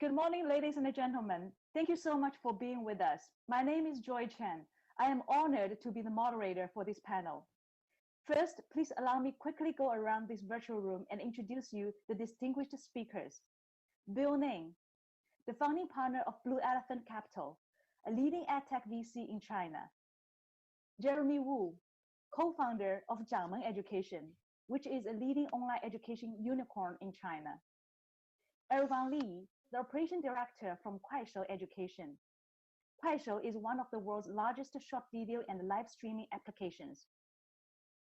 Good morning, ladies and gentlemen. Thank you so much for being with us. My name is Chen. I am honored to be the moderator for this panel. First, please allow me quickly go around this virtual room and introduce you the distinguished speakers. Ning, the founding partner of Blue Elephant Capital, a leading EdTech VC in China. Jeremy Wu, co-founder of Zhang Education, which is a leading online education unicorn in China. Aragorn Li, the operation director from Kuaishou Education. Kuaishou is one of the world's largest short video and live streaming applications.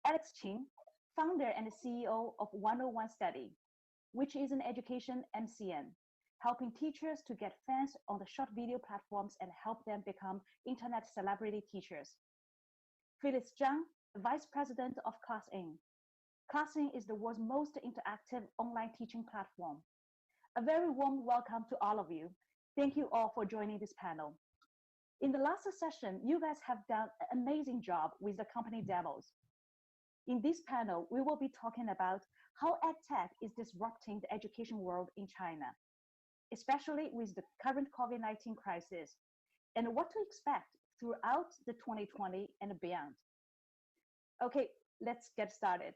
Alex Chen, founder and CEO of 101 Study, which is an education MCN, helping teachers to get fans on the short video platforms and help them become internet celebrity teachers. Phyllis Zhang, vice president of Craze. Craze is the world's most interactive online teaching platform. A very warm welcome to all of you. Thank you all for joining this panel. In the last session, you guys have done an amazing job with the company demos. In this panel, we will be talking about how EdTech is disrupting the education world in China, especially with the current COVID-19 crisis, and what to expect throughout the 2020 and beyond. Okay, let's get started.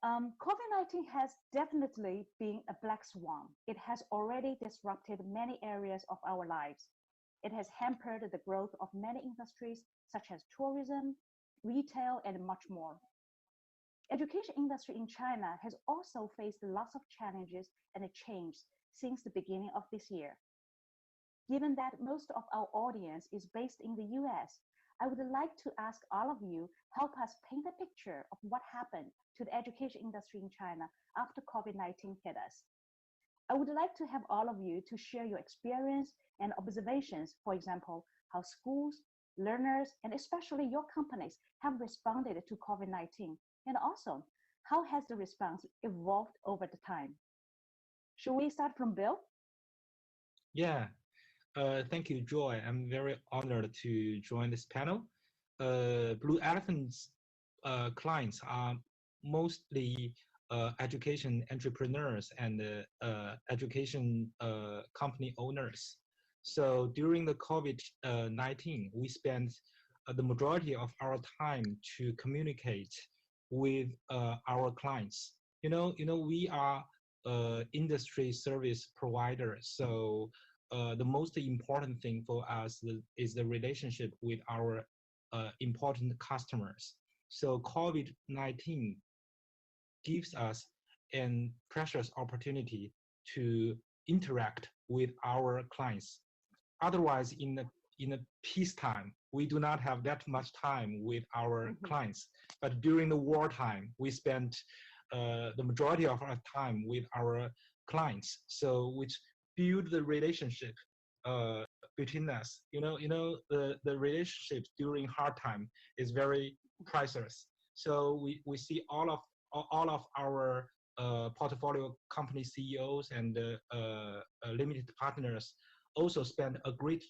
COVID-19 has definitely been a black swan. It has already disrupted many areas of our lives. It has hampered the growth of many industries such as tourism, retail, and much more. Education industry in China has also faced lots of challenges and change since the beginning of this year. Given that most of our audience is based in the US, I would like to ask all of you, help us paint a picture of what happened to the education industry in China after COVID-19 hit us. I would like to have all of you to share your experience and observations, for example, how schools, learners, and especially your companies have responded to COVID-19, and also, how has the response evolved over the time? Should we start from Bill? Yeah. Thank you, Joy. I'm very honored to join this panel. Blue Elephant's clients are mostly education entrepreneurs and education company owners. So during the COVID-19, we spent the majority of our time to communicate with our clients. We are industry service providers, so the most important thing for us is the relationship with our important customers. So COVID-19 gives us a precious opportunity to interact with our clients. Otherwise, in a peacetime, we do not have that much time with our clients. But during the wartime, we spent the majority of our time with our clients. So which build the relationship between us. The relationship during hard time is very priceless. So we see all of our portfolio company CEOs and limited partners also spend a great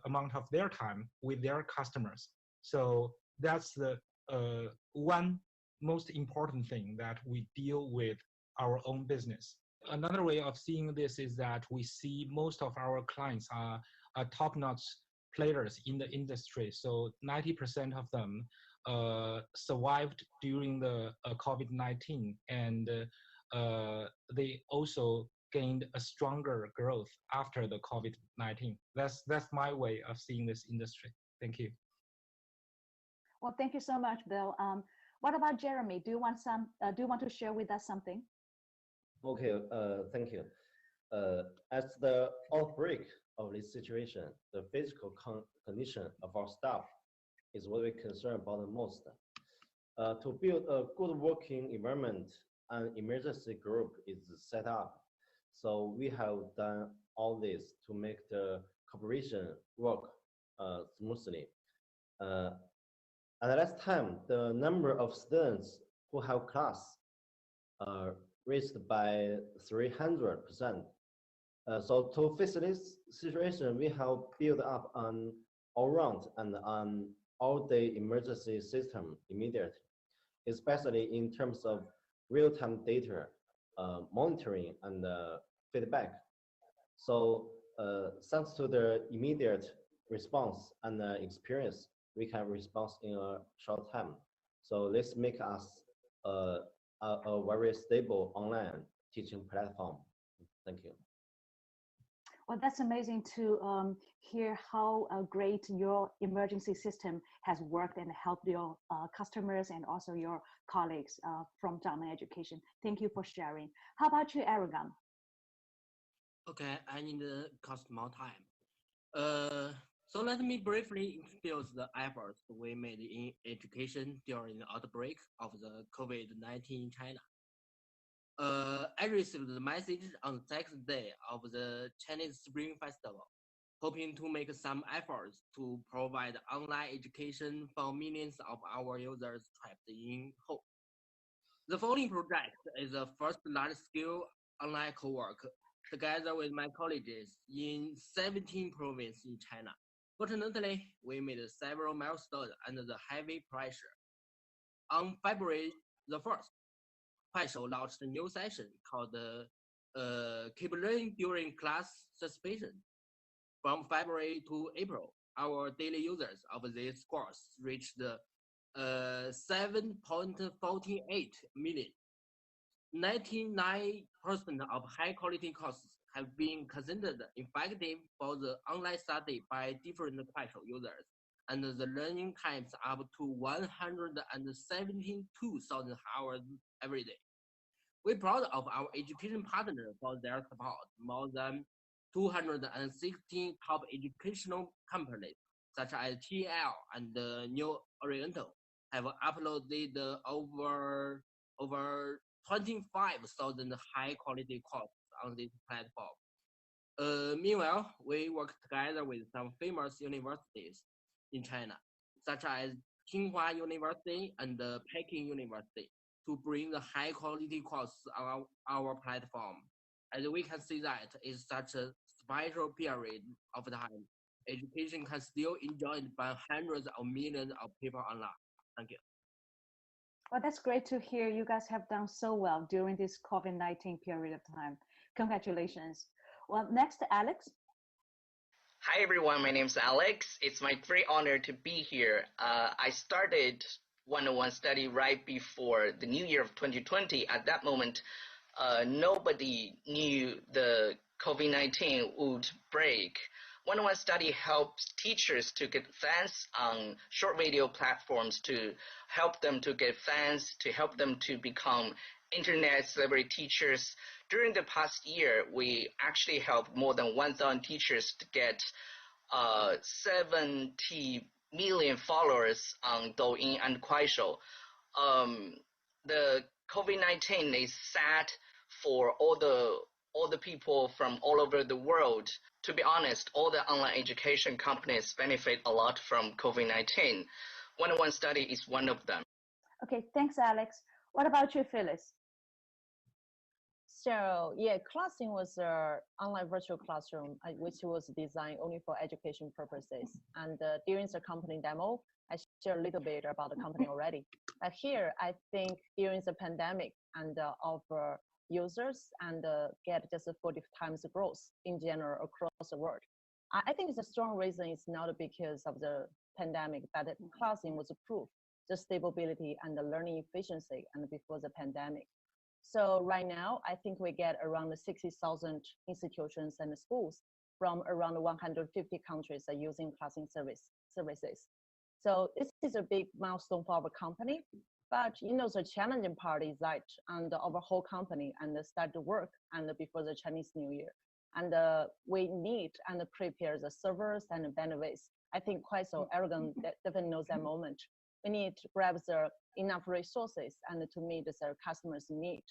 amount of their time with their customers. So that's the one most important thing that we deal with our own business. Another way of seeing this is that we see most of our clients are top-notch players in the industry. So 90% of them survived during the COVID-19, and they also gained a stronger growth after the COVID-19. That's my way of seeing this industry. Thank you. Well, thank you so much, Bill. What about Jeremy? Do you want to share with us something? Okay, thank you. As the outbreak of this situation, the physical condition of our staff is what we're concerned about the most. To build a good working environment, an emergency group is set up. So we have done all this to make the cooperation work smoothly. At that time, the number of students who have class raised by 300%. So to face this situation, we have built up an all-round and an all-day emergency system immediately, especially in terms of real-time data, monitoring, and feedback. So thanks to the immediate response and experience, we can respond in a short time. So this makes us a very stable online teaching platform. Thank you. Well, that's amazing to hear how great your emergency system has worked and helped your customers and also your colleagues from Zhang Education. Thank you for sharing. How about you, Aragorn? Okay, I need to cost more time. So let me briefly introduce the efforts we made in education during the outbreak of the COVID-19 in China. I received the message on the second day of the Chinese Spring Festival, hoping to make some efforts to provide online education for millions of our users trapped in home. The following project is the first large-scale online co-work together with my colleagues in 17 provinces in China. Fortunately, we made several milestones under the heavy pressure. On February the 1st, Kuaishou launched a new session called Keep Learning During Class Suspension. From February to April, our daily users of this course reached 7.48 million. 99% of high-quality courses have been considered effective for the online study by different Kuaishou users, and the learning times up to 172,000 hours every day. We're proud of our education partners for their support. More than 216 top educational companies, such as TL and New Oriental, have uploaded over 25,000 high-quality courses on this platform. Meanwhile, we work together with some famous universities in China, such as Tsinghua University and Peking University, to bring the high-quality courses on our platform. As we can see that it's such a special period of time, education can still enjoyed by hundreds of millions of people online. Thank you. Well, that's great to hear. You guys have done so well during this COVID-19 period of time. Congratulations. Well, next, Alex. Hi, everyone. My name is Alex. It's my great honor to be here. I started one-on-one study right before the new year of 2020. At that moment, nobody knew the COVID-19 would break. One-on-one study helps teachers to get fans on short video platforms, to help them to get fans, to help them to become internet celebrity teachers. During the past year, we actually helped more than 1,000 teachers to get 70 million followers on Douyin and Kuaishou. The COVID-19 is sad for all the people from all over the world. To be honest, all the online education companies benefit a lot from COVID-19. One-on-one study is one of them. Okay, thanks, Alex. What about you, Phyllis? So yeah, Classroom was an online virtual classroom which was designed only for education purposes. And during the company demo, I shared a little bit about the company already. But here, I think during the pandemic and our users and get just 40 times growth in general across the world. I think it's a strong reason. It's not because of the pandemic, but the Classroom was proof the stability and the learning efficiency and before the pandemic. So right now, I think we get around 60,000 institutions and schools from around 150 countries are using Classroom services. So this is a big milestone for our company. But the challenging part is that and our whole company and start to work and before the Chinese New Year. And we need and prepare the servers and bandwidth. I think quite so Aragorn definitely knows that moment. We need to grab the enough resources and to meet their customers' need.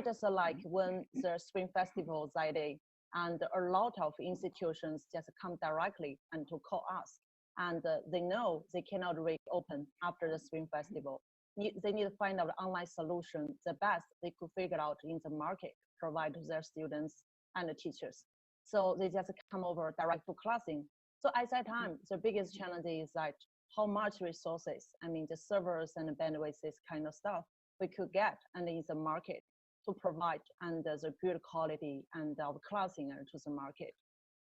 Just like when the Spring Festival that day, and a lot of institutions just come directly and to call us. And they know they cannot reopen after the Spring Festival. They need to find out an online solution, the best they could figure out in the market, provide to their students and the teachers. So they just come over direct to Classroom. So at that time, the biggest challenge is that how much resources, I mean, the servers and the bandwidth, this kind of stuff, we could get and in the market. to provide and the good quality and our classing to the market.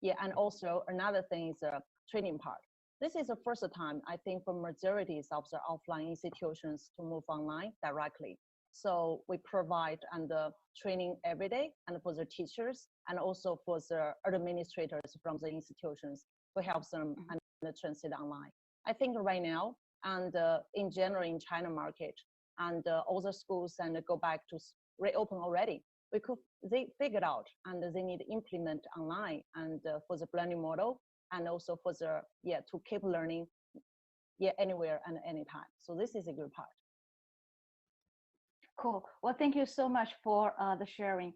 Yeah, and also another thing is the training part. This is the first time, I think, for majorities of the offline institutions to move online directly. So we provide and training every day, and for the teachers, and also for the administrators from the institutions to help them and translate online. I think right now, and in general in China market, and all the schools and go back to reopen already. They figured out and they need to implement online and for the learning model, and also for the to keep learning anywhere and anytime. So this is a good part. Cool. Well, thank you so much for the sharing.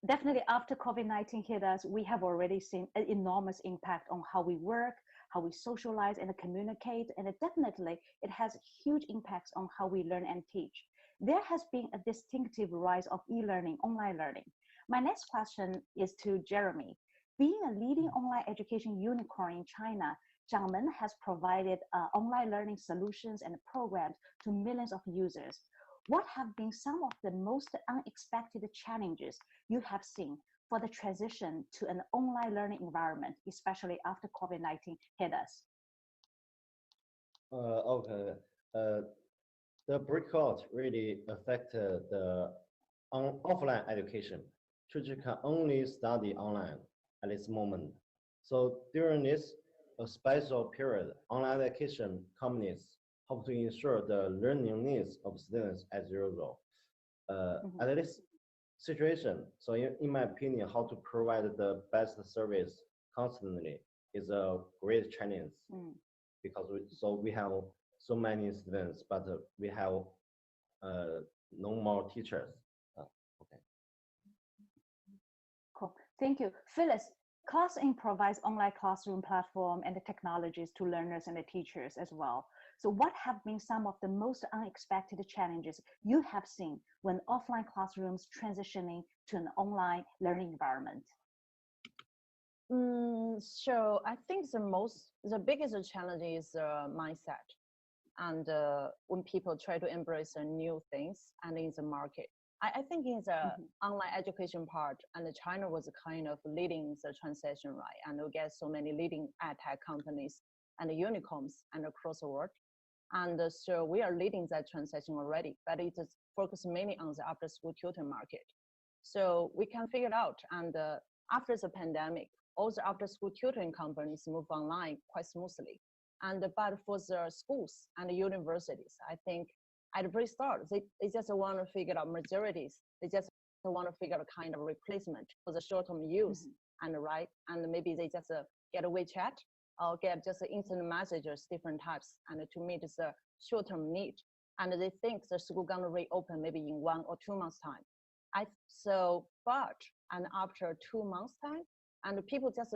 Definitely after COVID-19 hit us, we have already seen an enormous impact on how we work, how we socialize and communicate, and it has huge impacts on how we learn and teach. There has been a distinctive rise of e-learning, online learning. My next question is to Jeremy. Being a leading online education unicorn in China, Zhang has provided online learning solutions and programs to millions of users. What have been some of the most unexpected challenges you have seen for the transition to an online learning environment, especially after COVID-19 hit us? Okay. The breakout really affected the offline education. Children can only study online at this moment. So during this special period, online education companies hope to ensure the learning needs of students as usual. At this situation, so in my opinion, how to provide the best service constantly is a great challenge because we have so many students, but we have no more teachers. Okay. Cool. Thank you. Phyllis, ClassIn provides online classroom platform and the technologies to learners and the teachers as well. So what have been some of the most unexpected challenges you have seen when offline classrooms transitioning to an online learning environment? So I think the biggest challenge is mindset. And when people try to embrace new things and in the market. I think in the online education part, and China was kind of leading the transition, right? And we get so many leading EdTech companies and unicorns and across the world. And so we are leading that transition already, but it is focused mainly on the after-school tutoring market. So we can figure it out. And after the pandemic, all the after-school tutoring companies move online quite smoothly. And but for the schools and the universities, I think at the very start, they just want to figure out majorities. They just want to figure out a kind of replacement for the short-term use and maybe they just get a WeChat or get just instant messages, different types, and to meet the short-term need. And they think the school gonna reopen maybe in 1 or 2 months time. And after 2 months time, and people just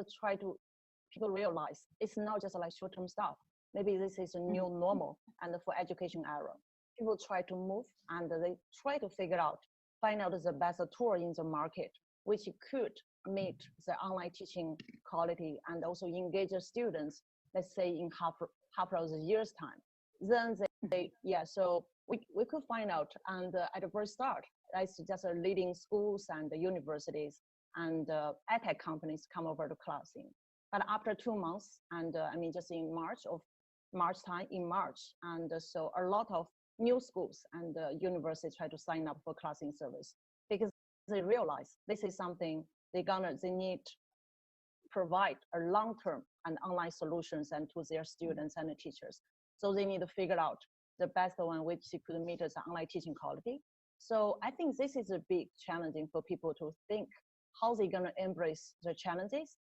people realize it's not just like short-term stuff. Maybe this is a new normal and for education era. People try to move and they try to find out the best tool in the market, which could meet the online teaching quality and also engage the students, let's say in half of the year's time. Then so we could find out, and at the very start, it's just leading schools and the universities and EdTech companies come over to ClassIn. But after 2 months, and just in March, and so a lot of new schools and universities try to sign up for ClassIn service because they realize this is something they need to provide a long-term and online solutions and to their students and the teachers. So they need to figure out the best one which could meet the online teaching quality. So I think this is a big challenging for people to think how they're gonna embrace the challenges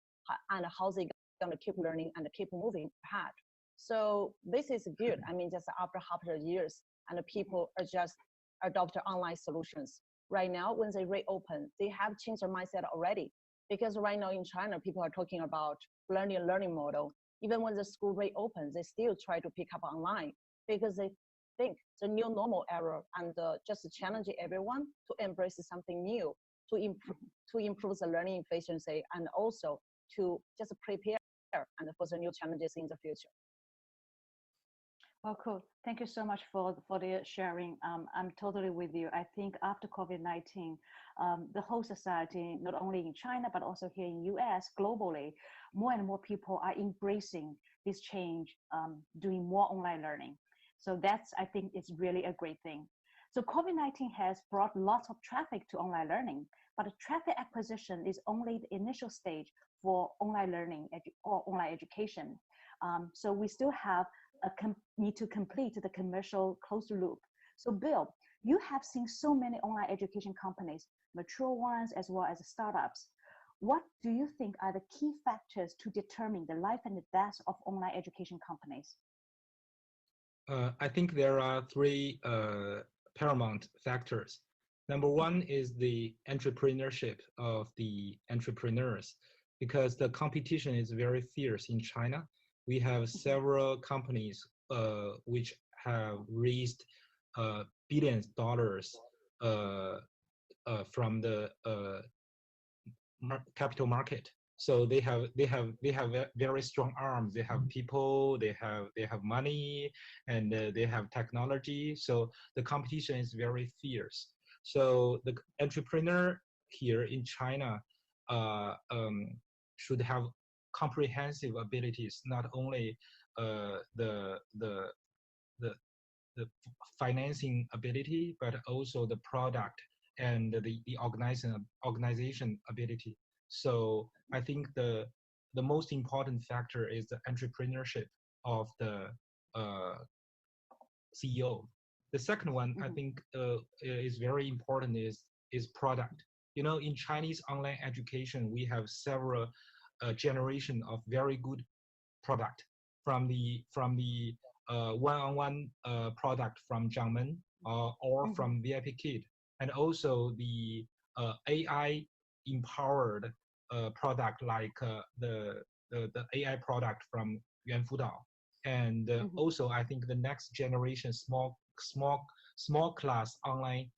and how they're gonna keep learning and keep moving ahead. So this is good. Just after half the years, and the people are just adopt online solutions. Right now, when they reopen, they have changed their mindset already. Because right now in China, people are talking about learning model. Even when the school reopens, they still try to pick up online because they think the new normal era and just challenging everyone to embrace something new, to improve the learning efficiency and also to just prepare and for the new challenges in the future. Well, cool. Thank you so much for the sharing. I'm totally with you. I think after COVID-19, the whole society, not only in China, but also here in US, globally, more and more people are embracing this change, doing more online learning. So that's, I think it's really a great thing. So COVID-19 has brought lots of traffic to online learning, but the traffic acquisition is only the initial stage for online learning or online education. So we still have need to complete the commercial closed loop. So Bill, you have seen so many online education companies, mature ones as well as startups. What do you think are the key factors to determine the life and the death of online education companies? I think there are three paramount factors. Number one is the entrepreneurship of the entrepreneurs, because the competition is very fierce in China. We have several companies which have raised billions of dollars from the capital market. So they have very strong arms. They have people, they have money, and they have technology. So the competition is very fierce. So the entrepreneur here in China should have comprehensive abilities, not only the financing ability, but also the product and the organization ability. So I think the most important factor is the entrepreneurship of the CEO. The second one, I think, is very important is product. You know, in Chinese online education, we have several generation of very good product, from the one-on-one product from Zhang or from VIP Kid, and also the AI empowered product like the AI product from Yuan Fudao. And also I think the next generation small class online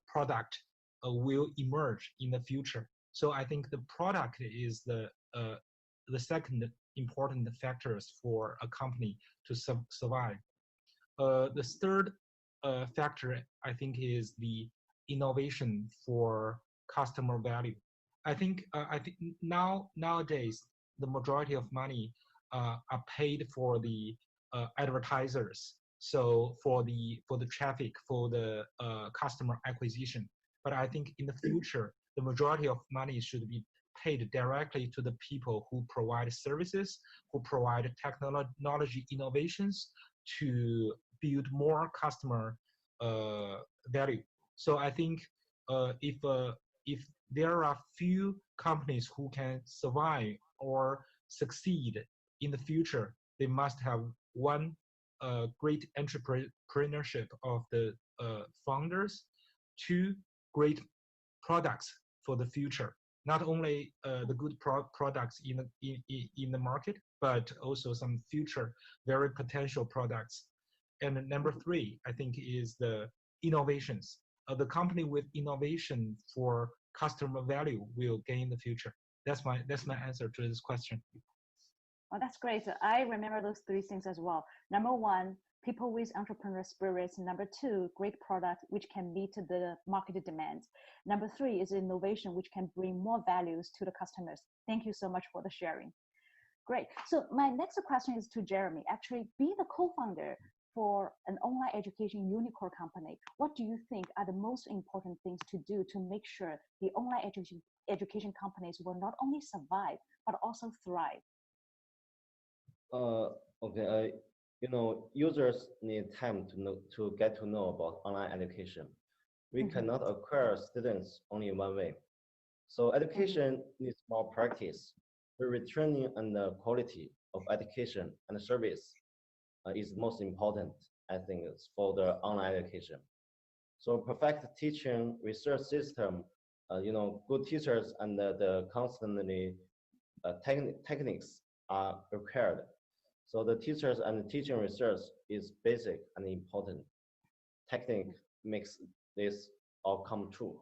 product will emerge in the future. So I think the product is the second important factors for a company to survive. The third factor, I think, is the innovation for customer value. I think nowadays the majority of money are paid for the advertisers. So for the traffic, for the customer acquisition. But I think in the future, the majority of money should be paid directly to the people who provide services, who provide technology innovations to build more customer value. So I think if there are few companies who can survive or succeed in the future, they must have one great entrepreneurship of the founders, two great products for the future. Not only the good products in the market, but also some future very potential products. And number three, I think, is the innovations. The company with innovation for customer value will gain the future. That's my answer to this question. Oh, that's great. I remember those three things as well. Number one, people with entrepreneurial spirits. Number two, great product which can meet the market demands. Number three is innovation which can bring more values to the customers. Thank you so much for the sharing. Great. So my next question is to Jeremy. Actually, being the co-founder for an online education unicorn company, what do you think are the most important things to do to make sure the online education companies will not only survive, but also thrive? Okay, you know, users need time to get to know about online education. We cannot acquire students only one way. So education needs more practice. The retraining and the quality of education and service is most important, I think, for the online education. So perfect teaching research system, you know, good teachers and the constantly techniques are required. So the teachers and the teaching research is basic and important. Technique makes this all come true.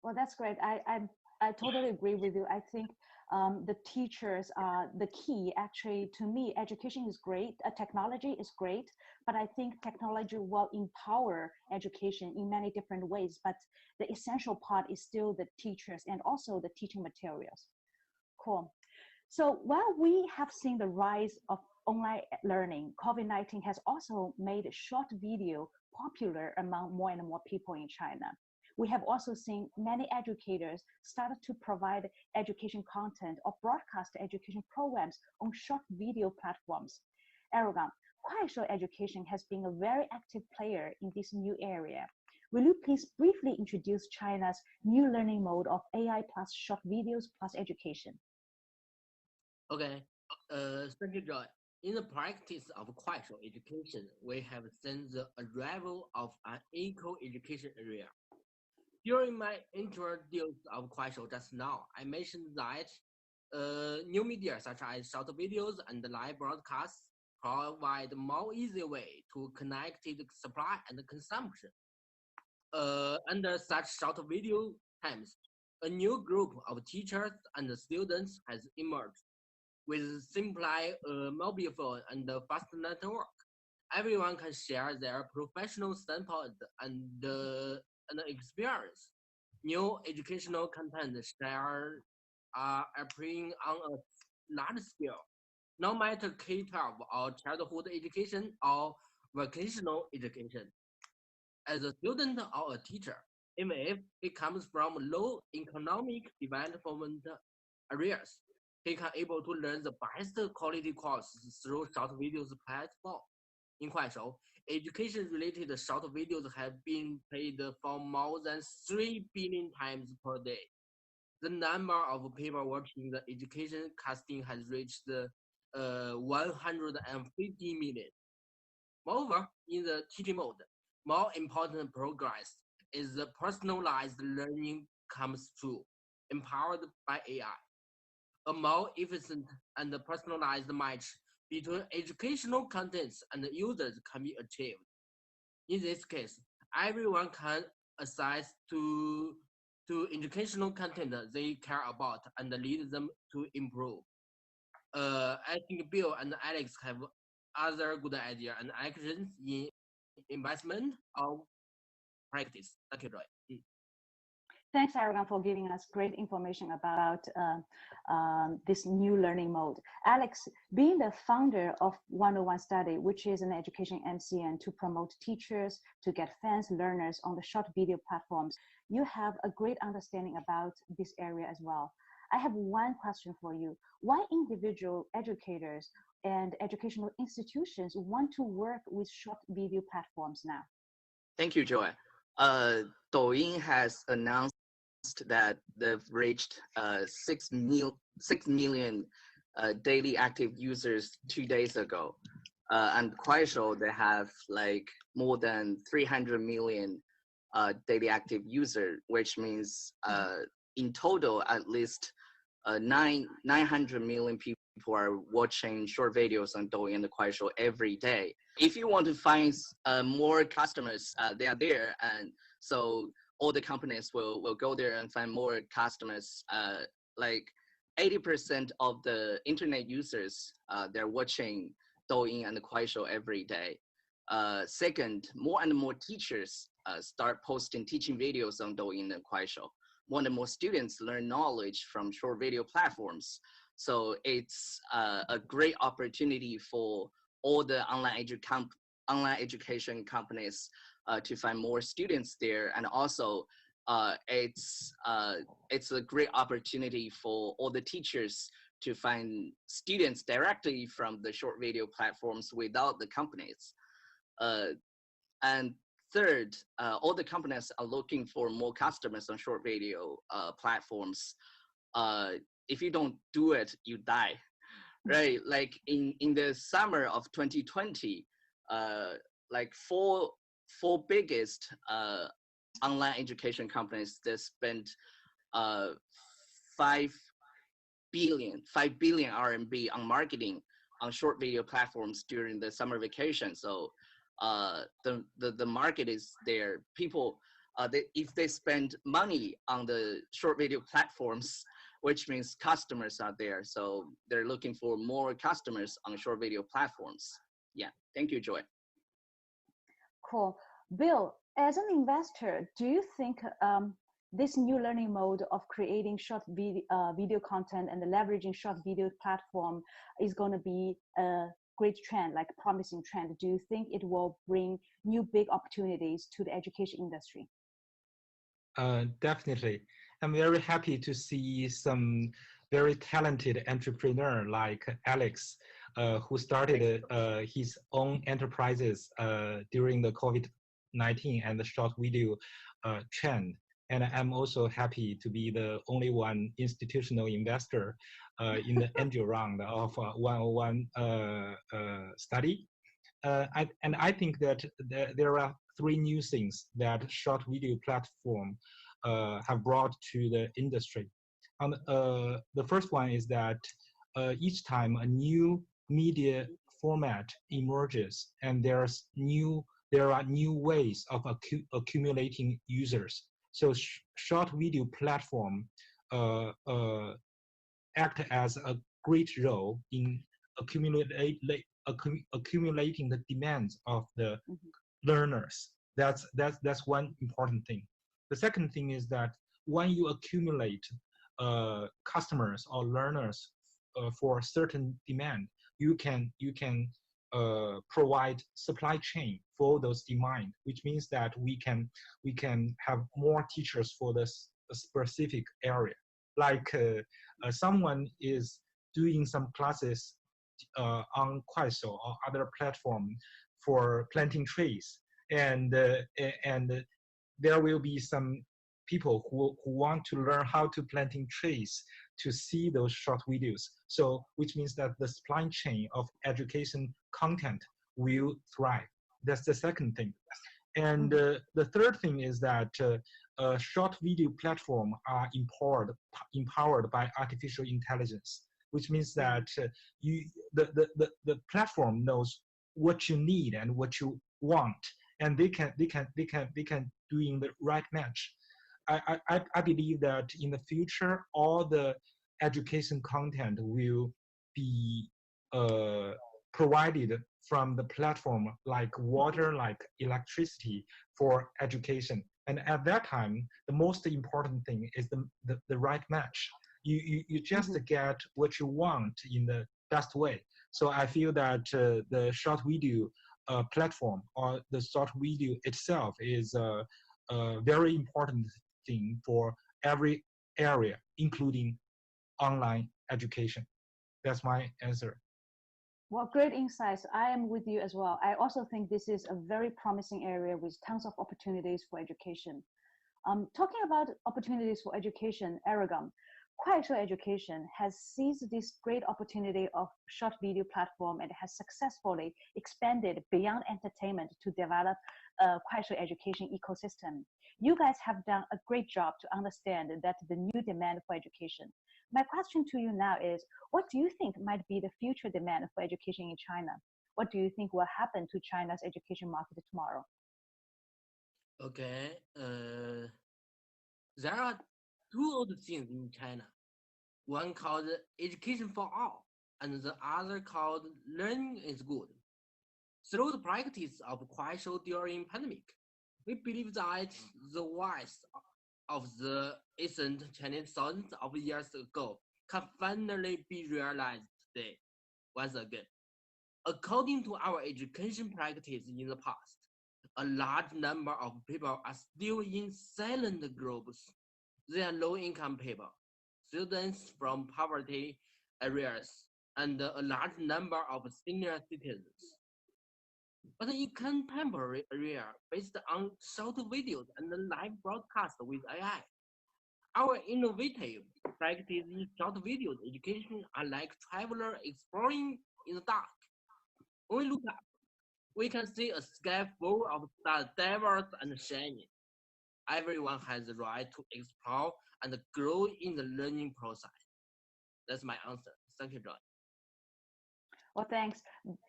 Well, that's great. I totally agree with you. I think the teachers are the key. Actually, to me, education is great, technology is great, but I think technology will empower education in many different ways, but the essential part is still the teachers and also the teaching materials. Cool. So while we have seen the rise of online learning, COVID-19 has also made short video popular among more and more people in China. We have also seen many educators started to provide education content or broadcast education programs on short video platforms. Aragorn, Kuaishou Education has been a very active player in this new area. Will you please briefly introduce China's new learning mode of AI plus short videos plus education? Okay, thank you, Joy. In the practice of Kuaishou education, we have seen the arrival of an eco-education area. During my introduction of Kuaishou just now, I mentioned that new media such as short videos and live broadcasts provide more easy way to connected supply and consumption. Under such short video times, a new group of teachers and students has emerged. With simply a mobile phone and a fast network, everyone can share their professional standpoint and experience. New educational content shared are appearing on a large scale, no matter K-12 or childhood education or vocational education. As a student or a teacher, even if it comes from low economic development areas, he can able to learn the best quality courses through short videos platform. In Kuaishou, education-related short videos have been played for more than 3 billion times per day. The number of people watching the education casting has reached 150 million. Moreover, in the teaching mode, more important progress is the personalized learning comes true, empowered by AI. A more efficient and personalized match between educational contents and users can be achieved. In this case, everyone can access to educational content they care about and lead them to improve. I think Bill and Alex have other good idea and actions in investment or practice. Thank you, Roy. Thanks, Aragorn, for giving us great information about this new learning mode. Alex, being the founder of 101 Study, which is an education MCN to promote teachers, to get fans, learners on the short video platforms, you have a great understanding about this area as well. I have one question for you. Why individual educators and educational institutions want to work with short video platforms now? Thank you, Joy. Douyin has announced that they've reached 6 million daily active users 2 days ago. And Kuaishou, they have like more than 300 million daily active users, which means in total, at least 900 million people are watching short videos on Douyin and Kuaishou every day. If you want to find more customers, they are there, and so all the companies will go there and find more customers. Like 80% of the internet users, they're watching Douyin and Kuaishou every day. Second, more and more teachers start posting teaching videos on Douyin and Kuaishou. More and more students learn knowledge from short video platforms. So it's a great opportunity for all the online education companies to find more students there, and also it's a great opportunity for all the teachers to find students directly from the short video platforms without the companies. And third, all the companies are looking for more customers on short video platforms. If you don't do it, you die, right? Like in the summer of 2020, like four biggest online education companies that spent 5 billion RMB on marketing on short video platforms during the summer vacation. So the market is there. People, if they spend money on the short video platforms, which means customers are there. So they're looking for more customers on short video platforms. Yeah, thank you, Joy. Cool. Bill, as an investor, do you think this new learning mode of creating short video content and leveraging short video platform is going to be a great trend, like promising trend? Do you think it will bring new big opportunities to the education industry? Definitely. I'm very happy to see some very talented entrepreneur like Alex, who started his own enterprises during the COVID-19 and the short video trend. And I'm also happy to be the only one institutional investor in the angel round of 101 study. And I think that there are three new things that short video platform have brought to the industry. The first one is that each time a new media format emerges, and there are new ways of accumulating users. So short video platform act as a great role in accumulating the demands of the learners. That's one important thing. The second thing is that when you accumulate customers or learners for a certain demand, you can provide supply chain for those demand, which means that we can have more teachers for this specific area. Like someone is doing some classes on Kuaishou or other platform for planting trees, and there will be some people who want to learn how to planting trees to see those short videos. So which means that the supply chain of education content will thrive. That's the second thing. And the third thing is that short video platform are empowered by artificial intelligence, which means that the platform knows what you need and what you want, and they can doing the right match. I believe that in the future, all the education content will be provided from the platform, like water, like electricity for education. And at that time, the most important thing is the right match. You just get what you want in the best way. So I feel that the short video platform or the short video itself is a very important thing for every area, including online education. That's my answer. Well, great insights. I am with you as well. I also think this is a very promising area with tons of opportunities for education. Talking about opportunities for education, Aragorn, Kuaishou Education has seized this great opportunity of short video platform and has successfully expanded beyond entertainment to develop a Kuaishou education ecosystem. You guys have done a great job to understand that the new demand for education. My question to you now is, what do you think might be the future demand for education in China? What do you think will happen to China's education market tomorrow? Okay, there are two old things in China. One called education for all, and the other called learning is good. Through the practice of Kuaishou during pandemic, we believe that the wise of the ancient Chinese thousands of years ago can finally be realized today, once again. According to our education practice in the past, a large number of people are still in silent groups. They are low-income people, students from poverty areas, and a large number of senior citizens. But in contemporary era, based on short videos and live broadcast with AI, our innovative practice in short videos education are like traveler exploring in the dark. When we look up, we can see a sky full of stars, diverse and shining. Everyone has the right to explore and grow in the learning process. That's my answer. Thank you, John. Well, thanks.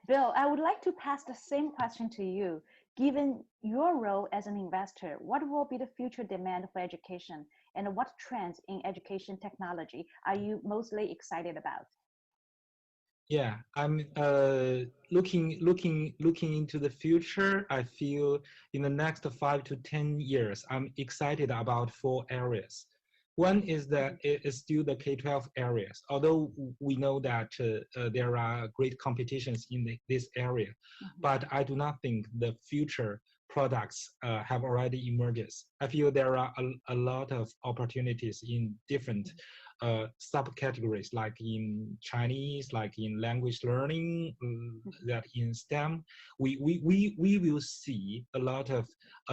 Bill, I would like to pass the same question to you. Given your role as an investor, what will be the future demand for education, and what trends in education technology are you mostly excited about? Yeah, I'm looking into the future. I feel in the next 5 to 10 years, I'm excited about 4 areas. One is that it is still the K-12 areas, although we know that there are great competitions in this area, but I do not think the future products have already emerged. I feel there are a lot of opportunities in different subcategories, like in Chinese, like in language learning, that in STEM. We will see a lot of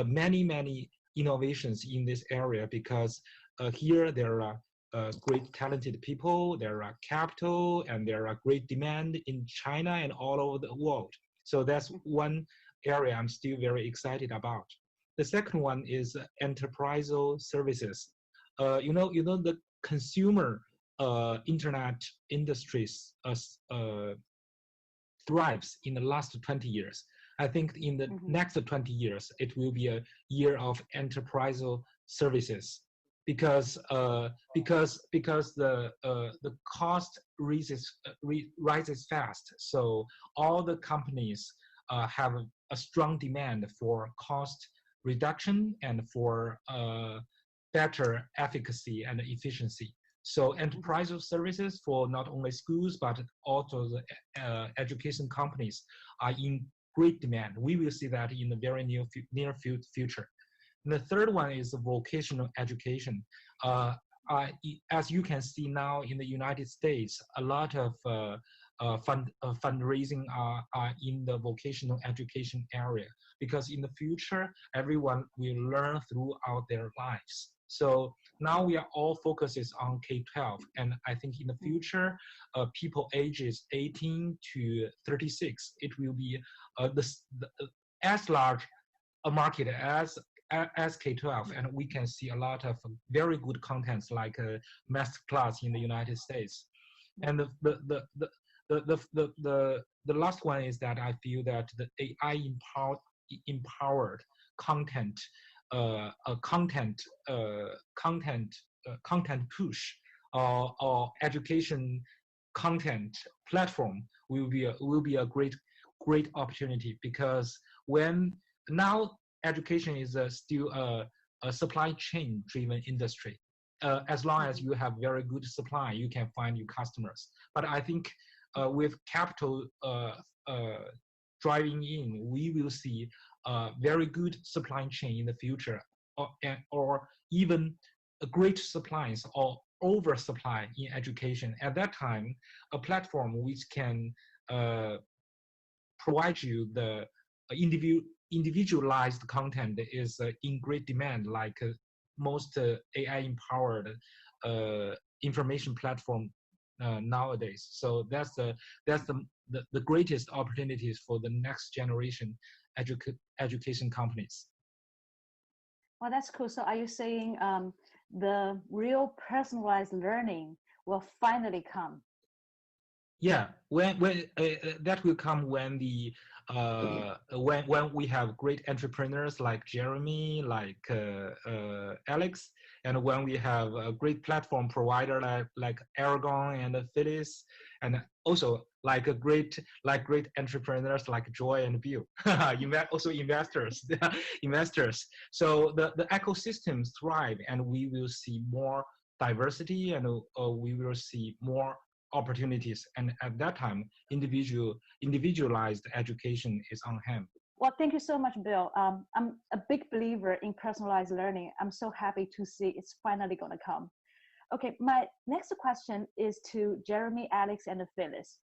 many innovations in this area, because here there are great talented people, there are capital, and there are great demand in China and all over the world. So that's one area I'm still very excited about. The second one is enterprise services. You know the consumer internet industries thrives in the last 20 years. I think in the next 20 years, it will be a year of enterprise services, because the cost rises fast. So all the companies have a strong demand for cost reduction and for better efficacy and efficiency. So enterprise services for not only schools, but also the education companies are in great demand. We will see that in the very near future. And the third one is vocational education. As you can see now in the United States, a lot of fundraising are in the vocational education area, because in the future, everyone will learn throughout their lives. So now we are all focuses on K-12, and I think in the future, people ages 18 to 36, it will be as large a market as K-12, and we can see a lot of very good contents like master class in the United States. And the last one is that I feel that the AI empowered content content push or education content platform will be a great opportunity, because when now education is still a supply chain driven industry. As long as you have very good supply, you can find your customers. But I think with capital driving in, we will see very good supply chain in the future, or even a great supplies or oversupply in education. At that time, a platform which can provide you the individualized content is in great demand, like most AI-empowered information platform nowadays. So that's the greatest opportunities for the next generation education companies. Well, that's cool. So are you saying the real personalized learning will finally come? Yeah, when that will come when the when we have great entrepreneurs like Jeremy, like Alex, and when we have a great platform provider like Aragorn and Phyllis, and also like great entrepreneurs like Joy and Bill, also investors. So the ecosystems thrive, and we will see more diversity, and we will see more opportunities, and at that time, individualized education is on hand. Well, thank you so much, Bill. I'm a big believer in personalized learning. I'm so happy to see it's finally going to come. Okay, my next question is to Jeremy, Alex, and Phyllis.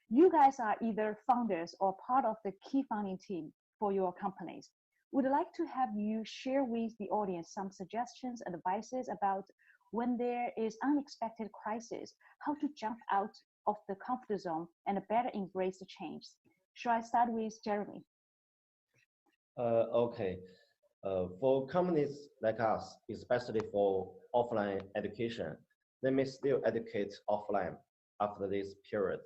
You guys are either founders or part of the key founding team for your companies. Would like to have you share with the audience some suggestions and advices about when there is unexpected crisis, how to jump out of the comfort zone and better embrace the change. Shall I start with Jeremy? Okay. For companies like us, especially for offline education, they may still educate offline after this period.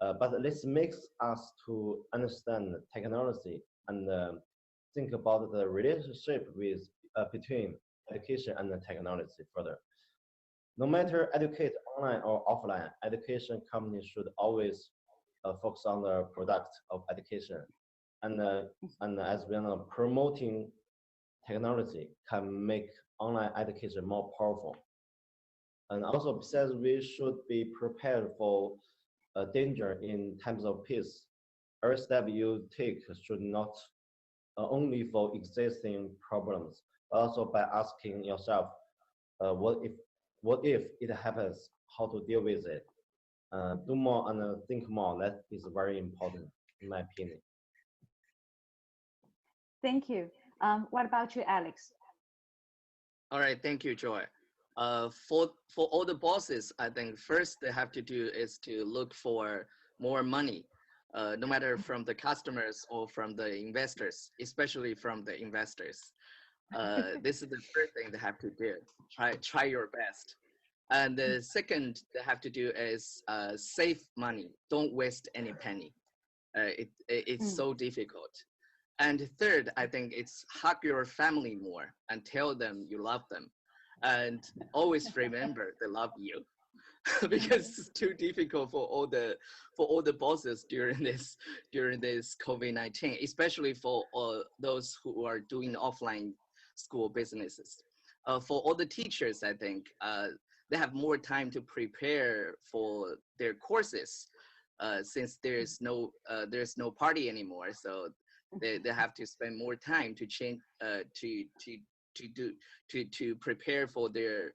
But this makes us to understand technology and think about the relationship between education and the technology further. No matter educate online or offline, education companies should always focus on the product of education. And as we know, promoting technology can make online education more powerful. And also, besides, we should be prepared for danger in times of peace. Every step you take should not only for existing problems, but also by asking yourself, what if it happens, how to deal with it. Do more and think more. That is very important, in my opinion. Thank you. What about you, Alex? All right, thank you, Joy. For all the bosses, I think first they have to do is to look for more money, no matter from the customers or from the investors, especially from the investors. This is the first thing they have to do. Try your best. And the second they have to do is save money. Don't waste any penny. It's so difficult. And third, I think it's hug your family more and tell them you love them. And always remember they love you. Because it's too difficult for all the bosses during this COVID-19, especially for those who are doing offline school businesses. For all the teachers, I think they have more time to prepare for their courses since there's no party anymore. So they have to spend more time to change to prepare for their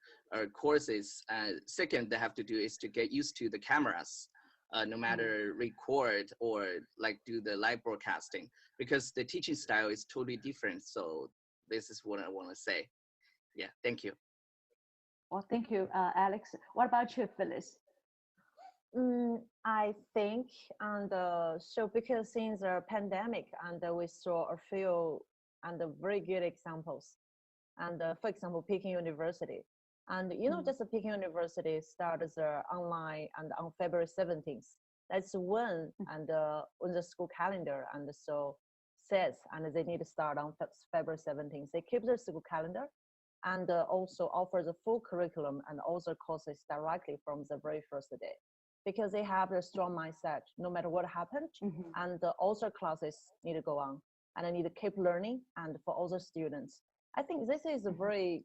courses. Second, they have to do is to get used to the cameras, no matter record or like do the live broadcasting, because the teaching style is totally different. So this is what I want to say. Yeah, thank you. Well, thank you, Alex. What about you, Phyllis? I think, and so because since the pandemic, and we saw a few and very good examples. And for example, Peking University. And you know, just Peking University started online and on February 17th. That's when and on the school calendar, and so says, and they need to start on February 17th. They keep their school calendar and also offer the full curriculum and also courses directly from the very first day, because they have a strong mindset, no matter what happened, and also classes need to go on, and I need to keep learning, and for all the students. I think this is a very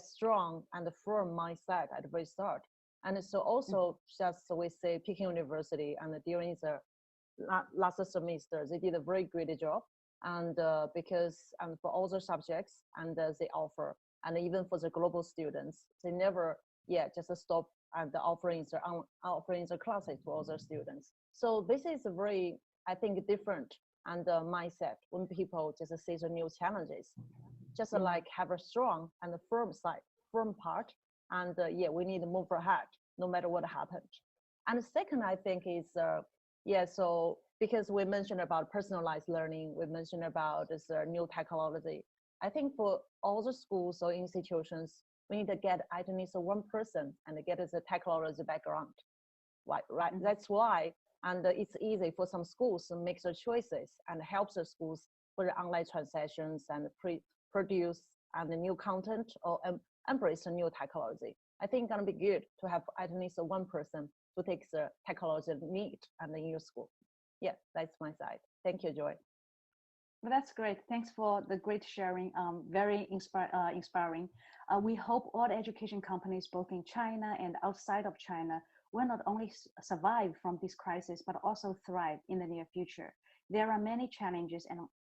strong and firm mindset at the very start. And so also just we say Peking University, and during the last semester, they did a very great job. And because for all the subjects and they offer, and even for the global students, they never just stop and offering the classes to all the students. So this is a very, I think, different and mindset when people just see the new challenges. Just like have a strong and a firm side, firm part, and we need to move ahead no matter what happened. And the second, I think, is so because we mentioned about personalized learning, we mentioned about this new technology. I think for all the schools or institutions, we need to get at least one person and get the technology background, right? That's why, and it's easy for some schools to make the choices and help the schools for the online transactions and produce and the new content or embrace the new technology. I think it's gonna be good to have at least one person who takes the technology need and in your school. Yeah, that's my side. Thank you, Joy. Well, that's great. Thanks for the great sharing. Very inspiring. We hope all education companies, both in China and outside of China, will not only survive from this crisis, but also thrive in the near future. There are many challenges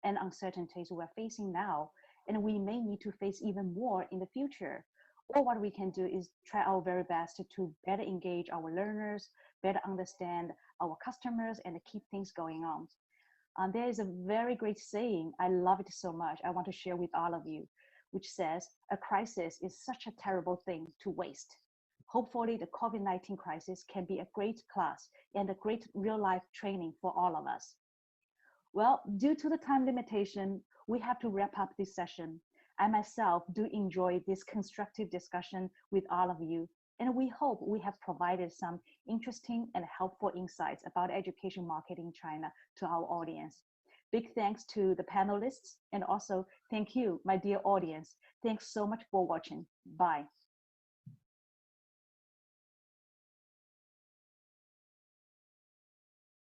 and uncertainties we're facing now, and we may need to face even more in the future. Or what we can do is try our very best to better engage our learners, better understand our customers, and keep things going on. There is a very great saying, I love it so much, I want to share with all of you, which says, a crisis is such a terrible thing to waste. Hopefully the COVID-19 crisis can be a great class and a great real-life training for all of us. Well, due to the time limitation, we have to wrap up this session. I myself do enjoy this constructive discussion with all of you, and we hope we have provided some interesting and helpful insights about education market in China to our audience. Big thanks to the panelists, and also thank you, my dear audience. Thanks so much for watching. Bye.